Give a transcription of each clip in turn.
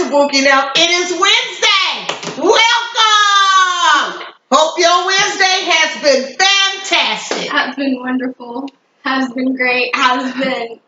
Tabuki now. It is Wednesday. Welcome. Hope your Wednesday has been fantastic. Has been wonderful. Has been great. Has been.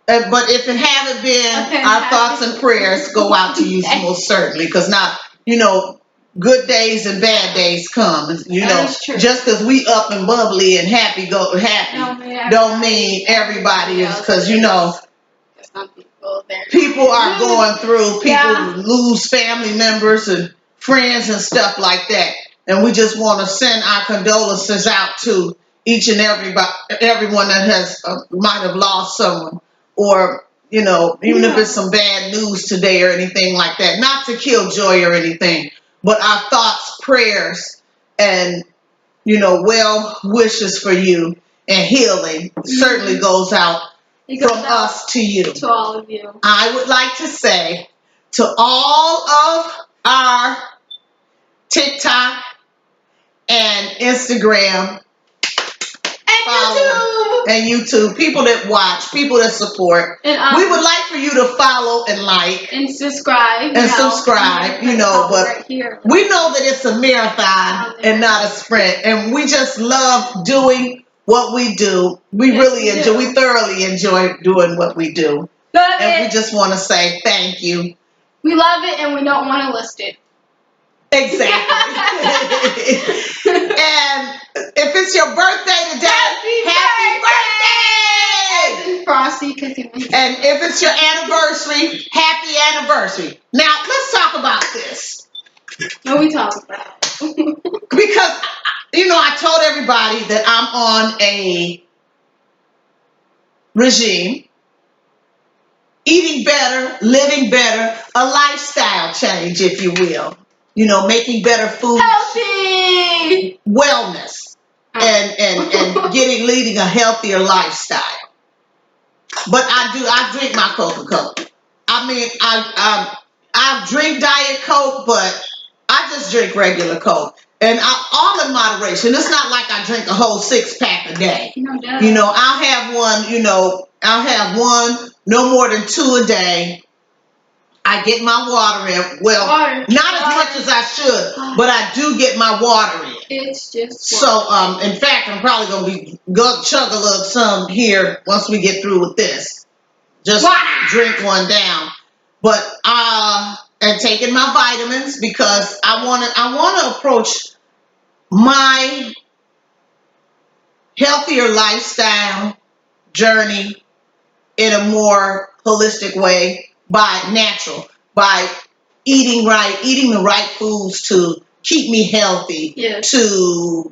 But if it haven't been, our thoughts and prayers go out to you most certainly. Because now, good days and bad days come. That is true. Just because we up and bubbly and happy, don't mean everybody is. Because some people there. people are going through. People lose family members and friends and stuff like that. And we just want to send our condolences out to each and everyone that has might have lost someone, or even if it's some bad news today or anything like that. Not to kill joy or anything, but our thoughts, prayers, and well wishes for you and healing certainly goes out from us to you. To all of you. I would like to say to all of our TikTok and Instagram and YouTube, people that watch, people that support, and, we would like for you to follow and like and subscribe. But right here. we know that it's a marathon and not a sprint, and we just love doing what we do. We thoroughly enjoy doing what we do. We just want to say thank you. We love it, and we don't want to list it. Exactly. And if it's your birthday today, happy birthday! Frosty cookie. And if it's your anniversary, happy anniversary. Now, let's talk about this. What we talk about? Because, I told everybody that I'm on a regime. Eating better, living better, a lifestyle change, if you will. Making better food. Healthy! Wellness. And leading a healthier lifestyle. But I drink my Coca-Cola. I mean, I drink Diet Coke, but I just drink regular Coke. And all in moderation. It's not like I drink a whole 6-pack a day. No, I'll have one, no more than 2 a day. I get my water in. Well, not as much as I should, but I do get my water in. It's just so. In fact, I'm probably gonna chug a little some here once we get through with this. Just drink one down, but and taking my vitamins because I want to approach my healthier lifestyle journey in a more holistic way. By eating the right foods to keep me healthy, to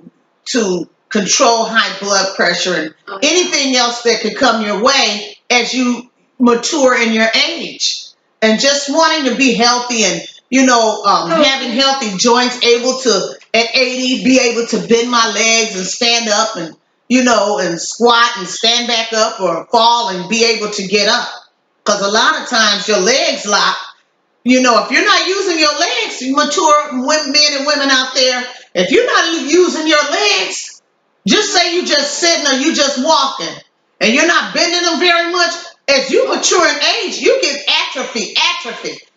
control high blood pressure and anything else that could come your way as you mature in your age. And just wanting to be healthy and, having healthy joints, able to, at 80, be able to bend my legs and stand up and, and squat and stand back up or fall and be able to get up. Because a lot of times your legs lock. If you're not using your legs, mature men and women out there, if you're not using your legs, just say you just sitting or you just walking, and you're not bending them very much, as you mature in age, you get atrophy.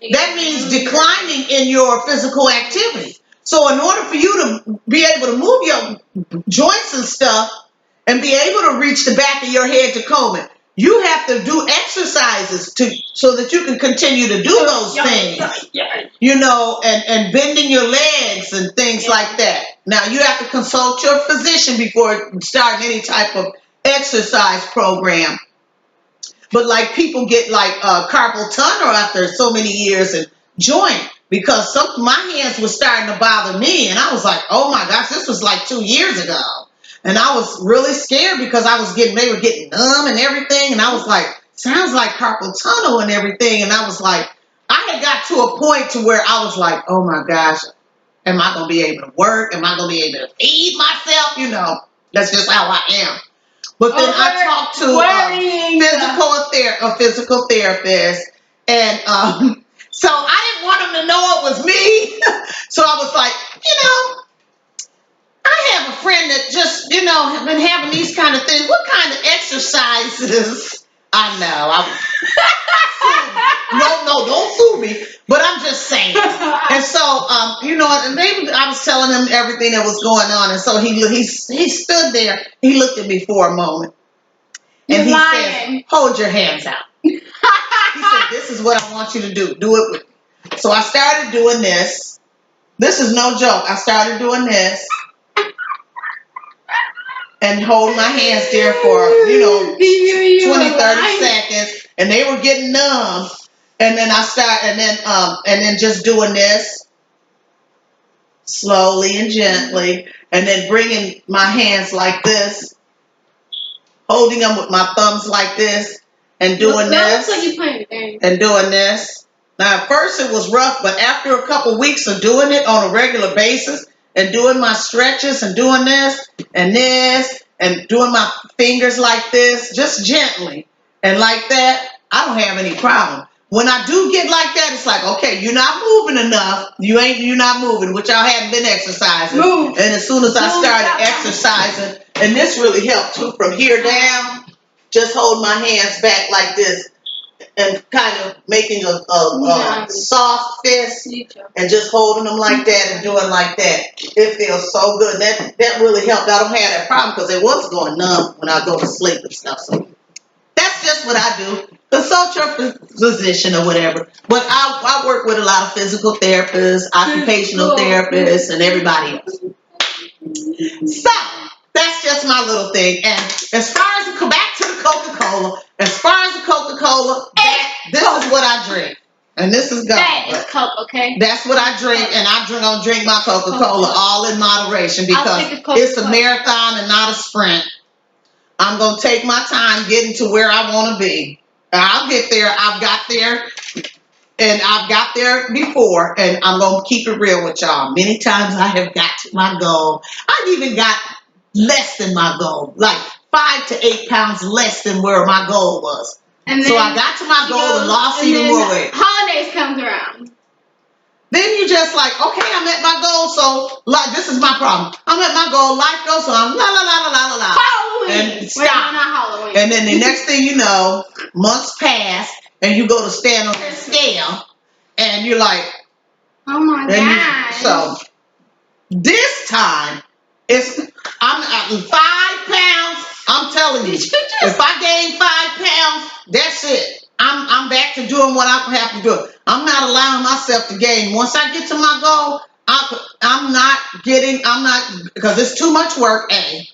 That means declining in your physical activity. So in order for you to be able to move your joints and stuff and be able to reach the back of your head to comb it, you have to do exercises so that you can continue to do those things, and bending your legs and things like that. Now, you have to consult your physician before starting any type of exercise program. But like people get carpal tunnel after so many years and joint because my hands were starting to bother me, and I was like, oh my gosh, this was like 2 years ago. And I was really scared because they were getting numb and everything. And I was like, sounds like carpal tunnel and everything. And I was like, I had got to a point to where I was like, oh my gosh, am I going to be able to work? Am I going to be able to feed myself? That's just how I am. But then I talked to a physical therapist. And so I didn't want him to know it was me. So I was like, I have a friend that just, have been having these kind of things. What kind of exercises I know. No, don't sue me. But I'm just saying. And so, and I was telling him everything that was going on, and so he stood there. He looked at me for a moment, and You're he lying. says, "Hold your hands out." He said, "This is what I want you to do. Do it with me." So I started doing this. This is no joke. I started doing this and hold my hands there for 20, 30 seconds, and they were getting numb. And then I start, and then just doing this slowly and gently, and then bringing my hands like this, holding them with my thumbs like this, and doing That this, looks like you're playing a game. and doing this. Now, at first it was rough, but after a couple weeks of doing it on a regular basis, and doing my stretches, and doing this, and doing my fingers like this, just gently, and like that, I don't have any problem. When I do get like that, it's like, okay, you're not moving enough. You're not moving, which I hadn't been exercising. Move. And as soon as I Move, started stop. exercising, and this really helped too, from here down, just hold my hands back like this, and kind of making a soft fist, and just holding them like that and doing like that. It feels so good. That really helped. I don't have that problem because it was going numb when I go to sleep and stuff. So that's just what I do. Consult your physician or whatever. But I work with a lot of physical therapists, occupational therapists, and everybody else. So that's just my little thing. And as far as back to the Coca-Cola, this is what I drink. And this is gone. That is Coke, okay? That's what I drink, and I'm gonna drink my Coca-Cola all in moderation because it's a marathon and not a sprint. I'm gonna take my time getting to where I want to be. I'll get there. I've got there, and I've got there before, and I'm gonna keep it real with y'all. Many times I have got to my goal. I've even got less than my goal, like 5 to 8 pounds less than where my goal was. And so I got to my goal and lost even more weight. Holidays comes around. Then you just like, okay, I'm at my goal, so like this is my problem. I'm at my goal, life goes on, la la la la la la. Halloween. And stop. Wait, not Halloween. And then the next thing you know, months pass, and you go to stand on the scale, and you're like, oh my gosh. So this time, I'm at 5 pounds. I'm telling you, if I gain 5 pounds, that's it. I'm back to doing what I have to do. I'm not allowing myself to gain. Once I get to my goal, I'm not because it's too much work, and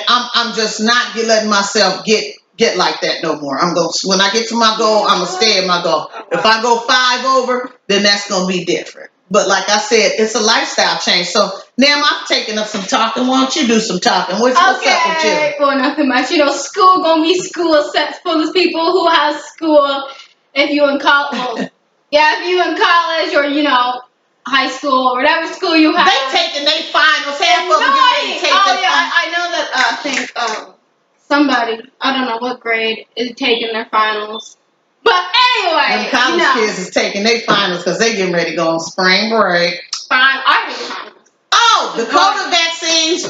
I'm just not letting myself get like that no more. When I get to my goal, I'm gonna stay at my goal. If I go 5 over, then that's gonna be different. But like I said, it's a lifestyle change. So now I'm taking up some talking. Why don't you do some talking? What's up with you? Well, nothing much. School gonna be school sets full of people who have school. If you in college, if you in college or high school or whatever school you have. They taking their finals. Half of them getting take their finals. I know that. I think somebody, I don't know what grade, is taking their finals. But anyway, them college kids is taking their finals because they getting ready to go on spring break. I hate finals. Oh, the COVID vaccines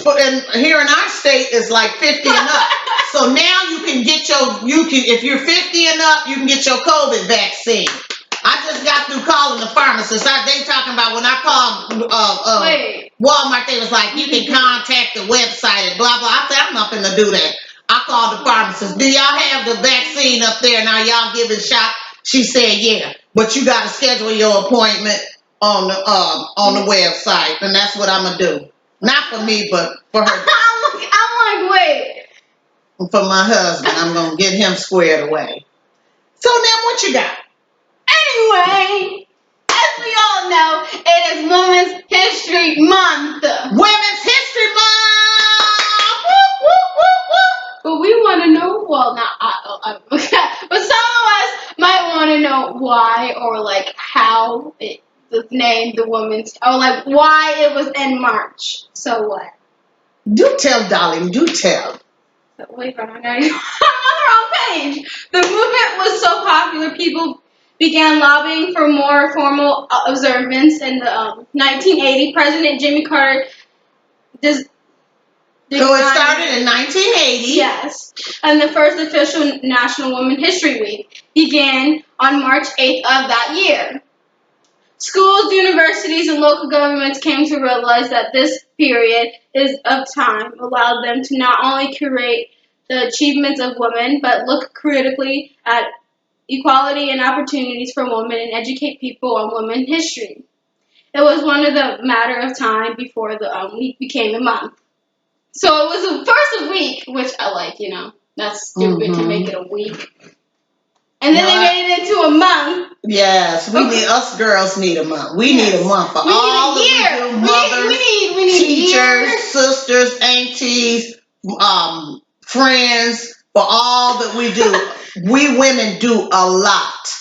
here in our state is like 50 and up. So now you can get if you're 50 and up, you can get your COVID vaccine. I just got through calling the pharmacist. They talking about when I called Walmart, they was like, you can contact the website and blah, blah. I said, I'm not going to do that. I called the pharmacist. Do y'all have the vaccine up there? Now y'all giving shot? She said, yeah. But you got to schedule your appointment on the website. And that's what I'm going to do. Not for me, but for her. I'm like, wait. For my husband. I'm going to get him squared away. So now what you got? Anyway, as we all know, it is Women's History Month. Women's History Month! Woo, woo, woo, woo. But we want to know, well, not okay, but some of us might want to know why or like how it was named the Women's, or like why it was in March. So what? Do tell, darling, do tell. Wait, I'm on the wrong page. The movement was so popular, people began lobbying for more formal observance. In the 1980, President Jimmy Carter So it started in 1980. Yes. And the first official National Women History Week began on March 8th of that year. Schools, universities, and local governments came to realize that this period of time allowed them to not only curate the achievements of women, but look critically at equality and opportunities for women and educate people on women history. It was one of the matter of time before the week became a month. So it was first a week, which I like, That's stupid to make it a week. And then they made it into a month. Yes, us girls need a month. We need a month for all that we do. Mothers, we need teachers, sisters, aunties, friends, for all that we do. We women do a lot.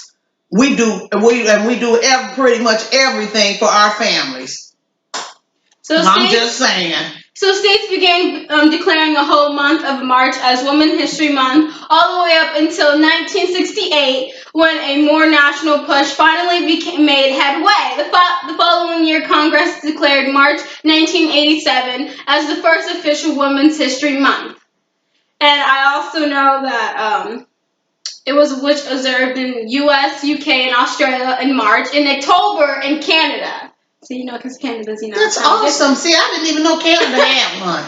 We do pretty much everything for our families. So I'm just saying. So states began declaring a whole month of March as Women's History Month, all the way up until 1968, when a more national push finally made headway. The following year, Congress declared March 1987 as the first official Women's History Month. And I also know that it was observed in U.S., U.K., and Australia in March, in October in Canada. So, because Canada's, That's awesome. See, I didn't even know Canada had one.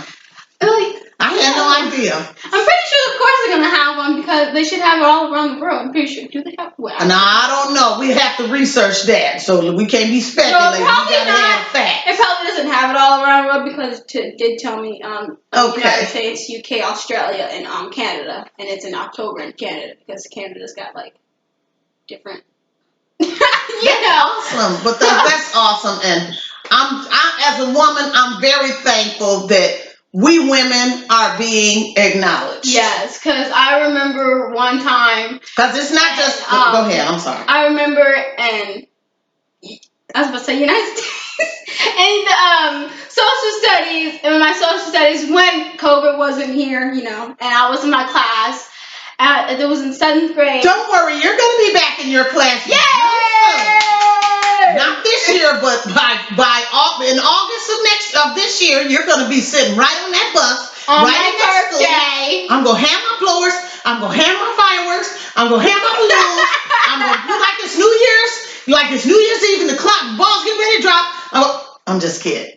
Really? I had no idea. I'm pretty sure, of course, they're going to have one because they should have it all around the world. I'm pretty sure. Do they have one? No, I don't know. We have to research that, so we can't be speculating. No, probably we gotta not. Have facts. It probably doesn't have it all around the world because it did tell me United States, UK, Australia, and Canada. And it's in October in Canada because Canada's got, different... Awesome. But that's awesome. And I, as a woman, I'm very thankful that we women are being acknowledged. Yes, because I remember one time. Because it's not just. Go ahead. I'm sorry. I remember, and I was about to say United States, and in my social studies, when COVID wasn't here, and I was in my class. It was in 7th grade. Don't worry, you're going to be back in your class. Yay! Not this year, but in August of this year, you're going to be sitting right on that bus, on right my in that birthday. School. I'm going to have my blowers. I'm going to have my fireworks. I'm going to have my balloons. I'm going to do like it's New Year's Eve, and the balls getting ready to drop. I'm just kidding.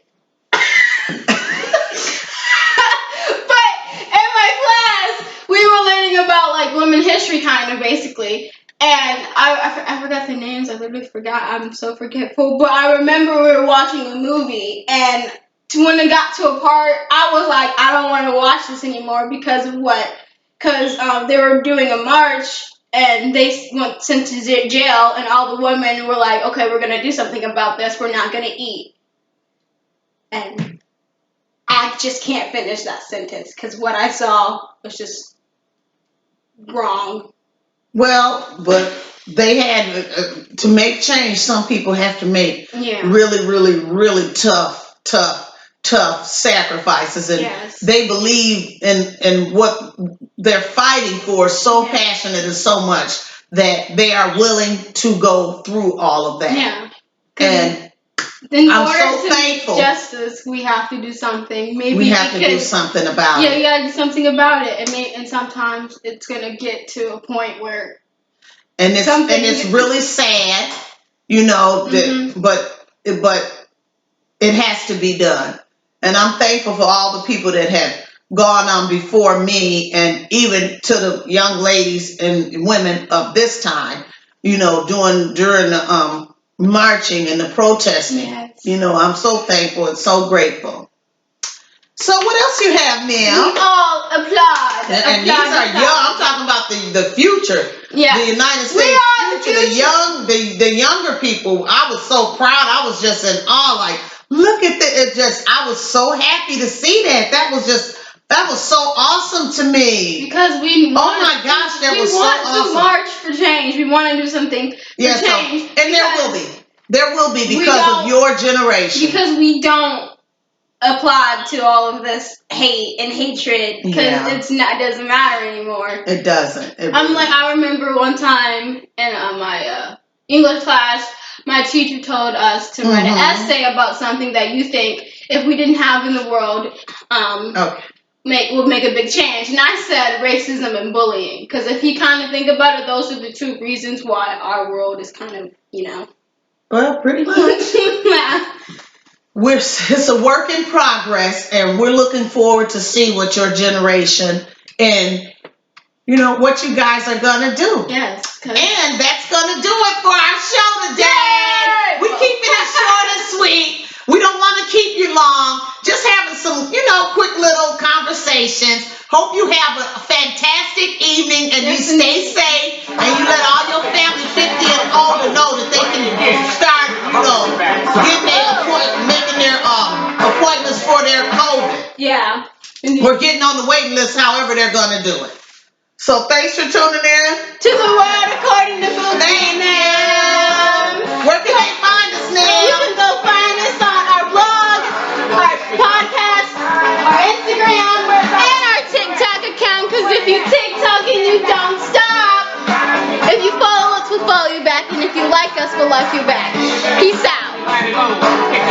We were learning about women history kind of basically, and I forgot the names. I literally forgot. I'm so forgetful. But I remember we were watching a movie, and when it got to a part, I was like, I don't want to watch this anymore because of what? Because they were doing a march, and they went sent to jail, and all the women were like, okay, we're gonna do something about this. We're not gonna eat, and I just can't finish that sentence because what I saw was just wrong. Well, but they had to make change. Some people have to make really, really, really tough sacrifices, and they believe in what they're fighting for so passionate and so much that they are willing to go through all of that. Yeah. And I'm so thankful. Justice, we have to do something. Maybe we have to do something about it. Yeah, you gotta do something about it. And sometimes it's gonna get to a point where it's really sad, that, but it has to be done. And I'm thankful for all the people that have gone on before me, and even to the young ladies and women of this time, during the marching and the protesting. Yes. I'm so thankful and so grateful. So what else you have, Mel? We all applaud. And these are young. I'm talking about the future. Yeah. The United States future. The younger people. I was so proud. I was just in awe. Like, look at that. I was so happy to see that. That was so awesome to me. Because we want, oh my gosh, that was so awesome. We want to march for change. We want to do something for change. And there will be because of your generation. Because we don't applaud to all of this hate and hatred because it doesn't matter anymore. It doesn't. I remember one time in my English class, my teacher told us to write an essay about something that you think if we didn't have in the world, would make a big change. And I said racism and bullying, because if you kind of think about it, those are the two reasons why our world is kind of, Well, pretty much. It's a work in progress, and we're looking forward to see what your generation and what you guys are gonna do. Yes. And that's gonna do it for our show today. Yay! We're keeping it short and sweet. We don't want to keep you long. Just having some, quick little conversations. Hope you have a fantastic evening and you stay safe and you let all your family 50 and older know that they can start, getting making their appointments for their COVID. Yeah. We're getting on the waiting list, however they're gonna do it. So thanks for tuning in to the Word According to Boo. Thank you. Where can they find us, Neil? You can go find us on our blog, our podcast, our Instagram, and our TikTok account. Because if you TikTok and you don't stop, if you follow us, we'll follow you back. And if you like us, we'll like you back. Peace out.